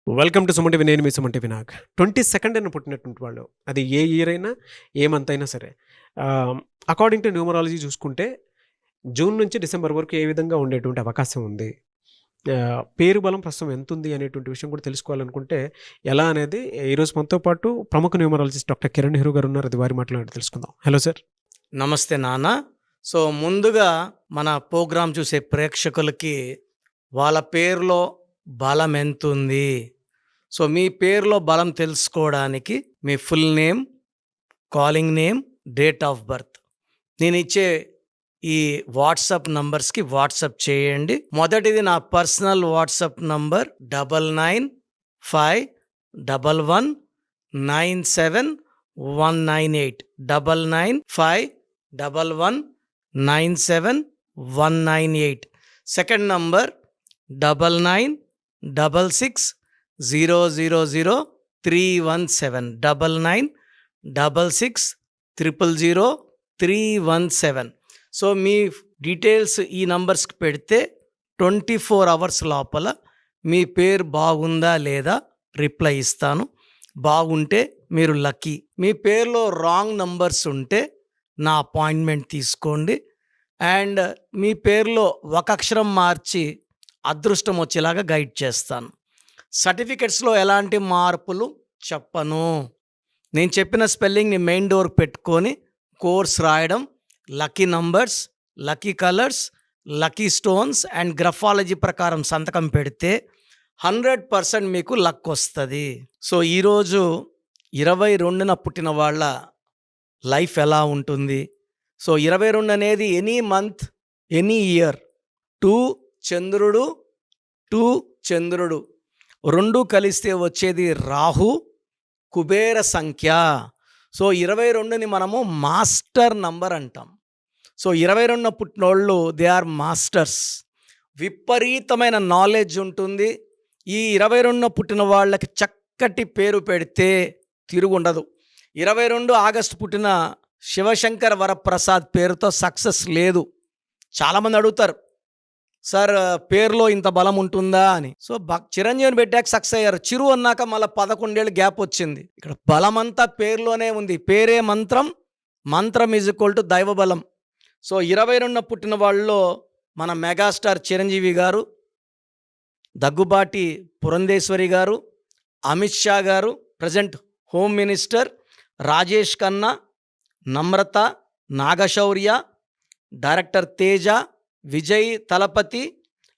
Welcome to Suman TV. నేను మీ Suman TV Nag. 22న పుట్టినటువంటి వాళ్ళు. అది ఏ ఇయర్ అయినా, ఏ మంత్ అయినా సరే. అకార్డింగ్ టు న్యూమరాలజీ చూసుకుంటే జూన్ నుంచి డిసెంబర్ వరకు ఏ విధంగా ఉండేటువంటి అవకాశం ఉంది. పేరు బలం ప్రస్తుతం ఎంతుంది అనేటువంటి విషయం కూడా తెలుసుకోవాలనుకుంటే ఎలా అనేది ఈరోజు మనతో పాటు ప్రముఖ న్యూమరాలజిస్ట్ డాక్టర్ కిరణ్ నెహ్రూ గారు ఉన్నారు. అది వారి మాట్లాడి తెలుసుకుందాం. Hello sir. నమస్తే నాన్న. సో ముందుగా మన ప్రోగ్రాం చూసే ప్రేక్షకులకి వాళ్ళ పేరులో బలం ఎంతుంది, సో మీ పేరులో బలం తెలుసుకోవడానికి మీ full name, calling name, date of birth నేను ఇచ్చే ఈ వాట్సాప్ నంబర్స్కి వాట్సాప్ చేయండి. మొదటిది నా personal WhatsApp number 9951197198 9951197198. Second number 9966000317 9966000317. So మీ డీటెయిల్స్ ఈ నంబర్స్కి పెడితే 24 అవర్స్ లోపల మీ పేరు బాగుందా లేదా రిప్లై ఇస్తాను. బాగుంటే మీరు లక్కీ. మీ పేరులో రాంగ్ నంబర్స్ ఉంటే నా అపాయింట్మెంట్ తీసుకోండి. అండ్ మీ పేరులో ఒక అక్షరం మార్చి అదృష్టం వచ్చేలాగా గైడ్ చేస్తాను. సర్టిఫికెట్స్లో ఎలాంటి మార్పులు చెప్పను. నేను చెప్పిన స్పెల్లింగ్ని మెయిన్ డోర్ పెట్టుకొని కోర్స్ రాయడం, lucky numbers, lucky colours, lucky stones and graphology ప్రకారం సంతకం పెడితే 100% మీకు లక్ వస్తుంది. సో ఈరోజు 22న పుట్టిన వాళ్ళ లైఫ్ ఎలా ఉంటుంది? సో 22 అనేది ఎనీ మంత్, ఎనీ ఇయర్. 2 చంద్రుడు 2 కలిస్తే వచ్చేది రాహు, కుబేర సంఖ్య. సో 22ని మనము మాస్టర్ నంబర్ అంటాం. సో 22న పుట్టినోళ్ళు దే ఆర్ మాస్టర్స్. విపరీతమైన నాలెడ్జ్ ఉంటుంది. ఈ 22న పుట్టిన వాళ్ళకి చక్కటి పేరు పెడితే తిరుగుండదు. 22 ఆగస్టు పుట్టిన శివశంకర్ వరప్రసాద్ పేరుతో సక్సెస్ లేదు. చాలామంది అడుగుతారు, సార్ పేరులో ఇంత బలం ఉంటుందా అని. సో చిరంజీవిని పెట్టాక సక్సెస్ అయ్యారు. చిరు అన్నాక మళ్ళీ 11 ఏళ్ళు గ్యాప్ వచ్చింది. ఇక్కడ బలం అంతా పేరులోనే ఉంది. పేరే మంత్రం, మంత్రం ఈజ్ ఈక్వల్ టు దైవ బలం. సో 22న పుట్టిన వాళ్ళలో మన మెగాస్టార్ చిరంజీవి గారు, దగ్గుబాటి పురంధేశ్వరి గారు, అమిత్ షా గారు, present home minister, Rajesh Khanna, Namrata, Naga Shaurya, director Teja, Vijay Thalapathy,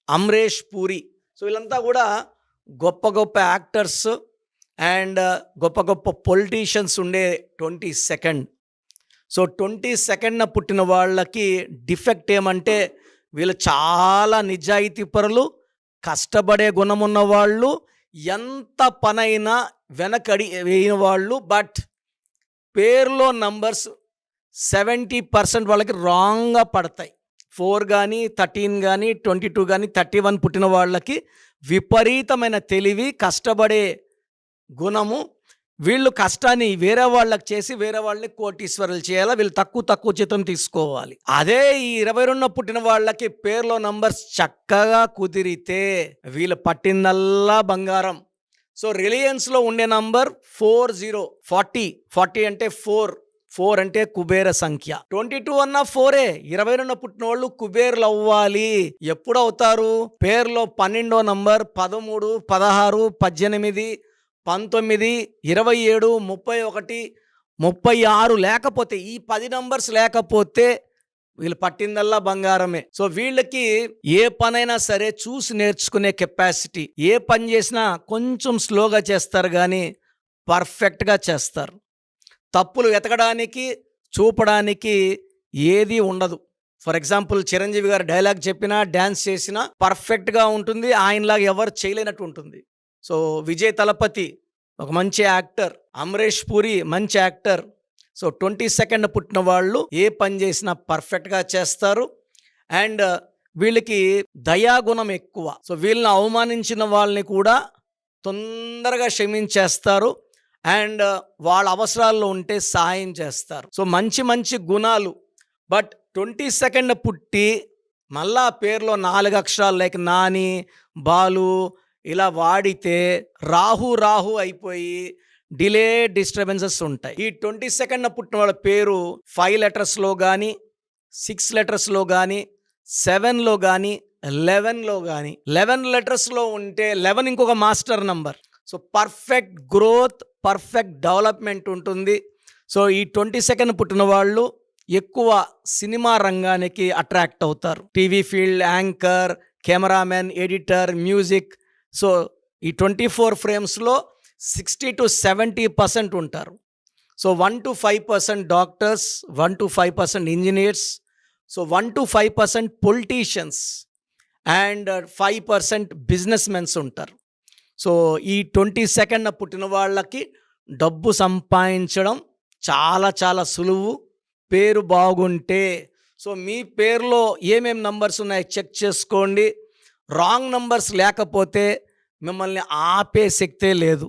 Amaresh Puri. So వీళ్ళంతా కూడా గొప్ప గొప్ప యాక్టర్స్ అండ్ గొప్ప గొప్ప పొలిటీషియన్స్ ఉండే 22nd. సో 22న పుట్టిన వాళ్ళకి డిఫెక్ట్ ఏమంటే వీళ్ళు చాలా నిజాయితీ పరులు, కష్టపడే గుణమున్న వాళ్ళు, ఎంత పనైనా వెనకడి వేయిన వాళ్ళు. బట్ పేరులో నంబర్స్ 70% వాళ్ళకి రాంగ్గా పడతాయి. 4 కానీ 13 కానీ 22 కానీ 31 పుట్టిన వాళ్ళకి విపరీతమైన తెలివి, కష్టపడే గుణము. వీళ్ళు కష్టాన్ని వేరే వాళ్ళకి చేసి వేరే వాళ్ళని కోటీశ్వరులు చేయాలి. వీళ్ళు తక్కువ జీతం తీసుకోవాలి. అదే ఈ 22న పుట్టిన వాళ్ళకి పేరులో నంబర్స్ చక్కగా కుదిరితే వీళ్ళు పట్టిందల్లా బంగారం. సో రిలయన్స్లో ఉండే నంబర్ 40 అంటే 4 అంటే కుబేర సంఖ్య. 22 అన్న 4. 22న పుట్టిన వాళ్ళు కుబేర్లు అవ్వాలి. ఎప్పుడు అవుతారు? పేరులో 12వ నంబర్, 13, 16, 18, 19, 27, 31, 36 లేకపోతే, ఈ 10 నంబర్స్ లేకపోతే వీళ్ళు పట్టిందల్లా బంగారమే. సో వీళ్ళకి ఏ పనైనా సరే చూసి నేర్చుకునే కెపాసిటీ. ఏ పని చేసినా కొంచెం స్లోగా చేస్తారు కానీ పర్ఫెక్ట్గా చేస్తారు. తప్పులు వెతకడానికి, చూపడానికి ఏది ఉండదు. ఫర్ ఎగ్జాంపుల్ చిరంజీవి గారు డైలాగ్ చెప్పినా, డ్యాన్స్ చేసినా పర్ఫెక్ట్గా ఉంటుంది. ఆయనలాగా ఎవరు చేయలేనట్టు ఉంటుంది. సో విజయ్ తలపతి ఒక మంచి యాక్టర్, అమరేష్ పూరి మంచి యాక్టర్. సో 22nd పుట్టిన వాళ్ళు ఏ పని చేసినా పర్ఫెక్ట్గా చేస్తారు. అండ్ వీళ్ళకి దయాగుణం ఎక్కువ. సో వీళ్ళని అవమానించిన వాళ్ళని కూడా తొందరగా క్షమించేస్తారు. అండ్ వాళ్ళ అవసరాల్లో ఉంటే సహాయం చేస్తారు. సో మంచి గుణాలు. బట్ 22nd పుట్టి మళ్ళా పేరులో 4 అక్షరాలు లైక్ నాని, బాలు ఇలా వాడితే రాహు అయిపోయి డిలే డిస్టర్బెన్సెస్ ఉంటాయి. ఈ 22న పుట్టిన వాళ్ళ పేరు 5 లెటర్స్లో కానీ 6 లెటర్స్లో కానీ 7లో కానీ 11లో కానీ 11 లెటర్స్లో ఉంటే 11 ఇంకొక master number. So perfect growth, perfect development ఉంటుంది. సో ఈ 22న పుట్టిన వాళ్ళు ఎక్కువ సినిమా రంగానికి అట్రాక్ట్ అవుతారు. TV field, anchor, cameraman, editor, music. So ఈ 24 ఫ్రేమ్స్లో 60 to 70% ఉంటారు. So 1 to 5% doctors, 1 to 5% engineers, so 1 to 5% politicians and 5% business mens ఉంటారు. సో ఈ 22న పుట్టిన వాళ్ళకి డబ్బు సంపాదించడం చాలా చాలా సులువు, పేరు బాగుంటే. సో మీ పేరులో ఏమేమి నంబర్స్ ఉన్నాయో చెక్ చేసుకోండి. రాంగ్ నంబర్స్ లేకపోతే మిమ్మల్ని ఆపే శక్తే లేదు.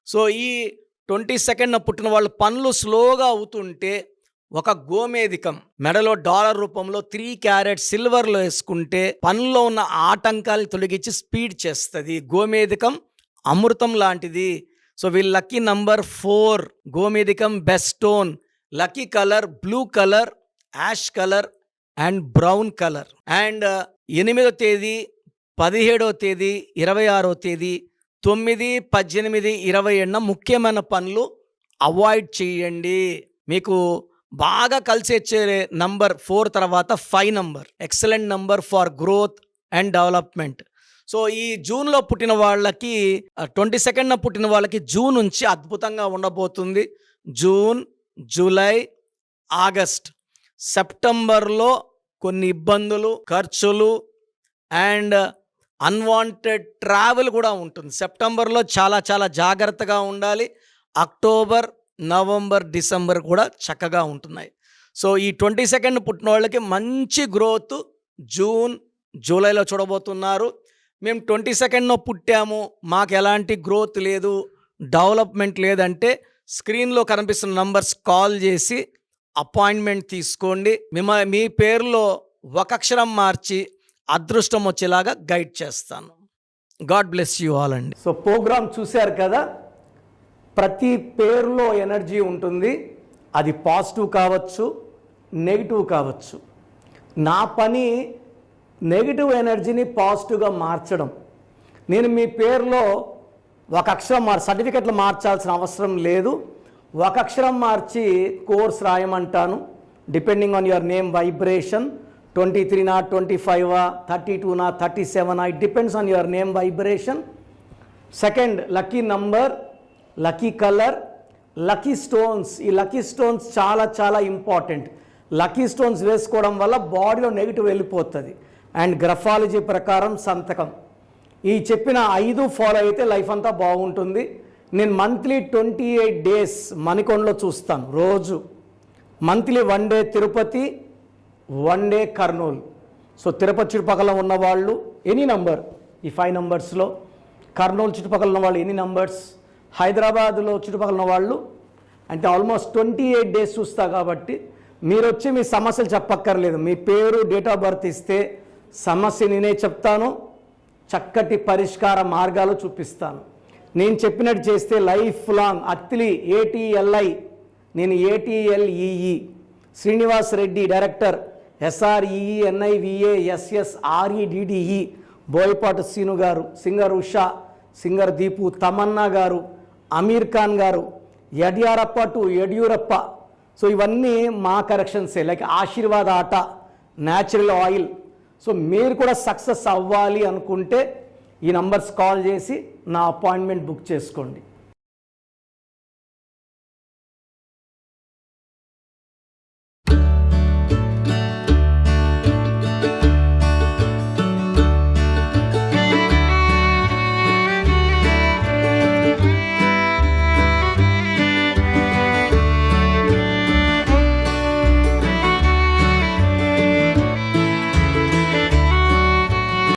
సో ఈ 22న పుట్టిన వాళ్ళు పనులు స్లోగా అవుతుంటే ఒక గోమేధికం మెడలో డాలర్ రూపంలో 3 క్యారెట్ సిల్వర్లో వేసుకుంటే పనుల్లో ఉన్న ఆటంకాలు తొలగించి స్పీడ్ చేస్తుంది. గోమేధికం అమృతం లాంటిది. సో వీళ్ళ లక్కీ నంబర్ 4. గోమేధికం best stone. Lucky colour blue colour, ash colour and brown colour. And 8వ తేదీ, 17వ తేదీ, 26వ తేదీ, 9, 18, 20 ముఖ్యమైన పనులు అవాయిడ్ చేయండి. మీకు బాగా కలిసి వచ్చే నంబర్ 4 తర్వాత 5 number, excellent number for growth and development. So ఈ జూన్లో పుట్టిన వాళ్ళకి 22న పుట్టిన వాళ్ళకి జూన్ నుంచి అద్భుతంగా ఉండబోతుంది. జూన్, జూలై, ఆగస్ట్, సెప్టెంబర్లో కొన్ని ఇబ్బందులు, ఖర్చులు అండ్ అన్వాంటెడ్ ట్రావెల్ కూడా ఉంటుంది. సెప్టెంబర్లో చాలా చాలా జాగ్రత్తగా ఉండాలి. అక్టోబర్, నవంబర్, డిసెంబర్ కూడా చక్కగా ఉంటున్నాయి. సో ఈ 22న పుట్టిన వాళ్ళకి మంచి గ్రోత్ జూన్, జూలైలో చూడబోతున్నారు. మేము 22న పుట్టాము, మాకు ఎలాంటి గ్రోత్ లేదు, డెవలప్మెంట్ లేదంటే స్క్రీన్లో కనిపిస్తున్న నంబర్స్ కాల్ చేసి అపాయింట్మెంట్ తీసుకోండి. మీ పేరులో ఒక అక్షరం మార్చి అదృష్టం వచ్చేలాగా గైడ్ చేస్తాను. గాడ్ బ్లెస్ యూ ఆల్ అండి. సో ప్రోగ్రామ్ చూశారు కదా, ప్రతి పేరులో ఎనర్జీ ఉంటుంది. అది పాజిటివ్ కావచ్చు, నెగిటివ్ కావచ్చు. నా పని నెగిటివ్ ఎనర్జీని పాజిటివ్గా మార్చడం. నేను మీ పేరులో ఒక అక్షరం సర్టిఫికెట్లు మార్చాల్సిన అవసరం లేదు. ఒక అక్షరం మార్చి కోర్స్ రాయమంటాను. Depending on your name vibration, 23 25 32 37 it depends on your name vibration. Second, lucky number, lucky colour, lucky stones. ఈ లక్కీ స్టోన్స్ చాలా చాలా ఇంపార్టెంట్. లక్కీ స్టోన్స్ వేసుకోవడం వల్ల బాడీలో నెగిటివ్ వెళ్ళిపోతుంది. అండ్ గ్రఫాలజీ ప్రకారం సంతకం. ఈ చెప్పిన 5 ఫాలో అయితే లైఫ్ అంతా బాగుంటుంది. నేను మంత్లీ 28 days మణికొండలో చూస్తాను రోజు. Monthly 1 day Tirupati, 1 day Kurnool. So Tirupati చుట్టుపక్కల ఉన్నవాళ్ళు ఎనీ నంబర్, ఈ 5 నంబర్స్లో, కర్నూలు చుట్టుపక్కల ఉన్న వాళ్ళు ఎనీ నంబర్స్, హైదరాబాద్లో చుట్టుపక్కల ఉన్న వాళ్ళు అంటే ఆల్మోస్ట్ 28 days చూస్తా. కాబట్టి మీరు వచ్చి మీ సమస్యలు చెప్పక్కర్లేదు. మీ పేరు, డేట్ ఆఫ్ బర్త్ ఇస్తే సమస్య నేనే చెప్తాను, చక్కటి పరిష్కార మార్గాలు చూపిస్తాను. నేను చెప్పినట్టు చేస్తే లైఫ్ లాంగ్. అత్తిలి ATLI, నేను ATLEE, Srinivas Reddy director, SREENIVASSREDDE, Boyapati Seenu గారు, సింగర్ ఉషా, సింగర్ దీపు, తమన్నా గారు, అమీర్ ఖాన్ గారు, యడ్యారప్ప టు యడ్యూరప్ప. సో ఇవన్నీ మా కరెక్షన్సే. లైక్ ఆశీర్వాద్ ఆట, న్యాచురల్ ఆయిల్. సో మీరు కూడా సక్సెస్ అవ్వాలి అనుకుంటే ఈ నంబర్స్ కాల్ చేసి నా అపాయింట్మెంట్ బుక్ చేసుకోండి.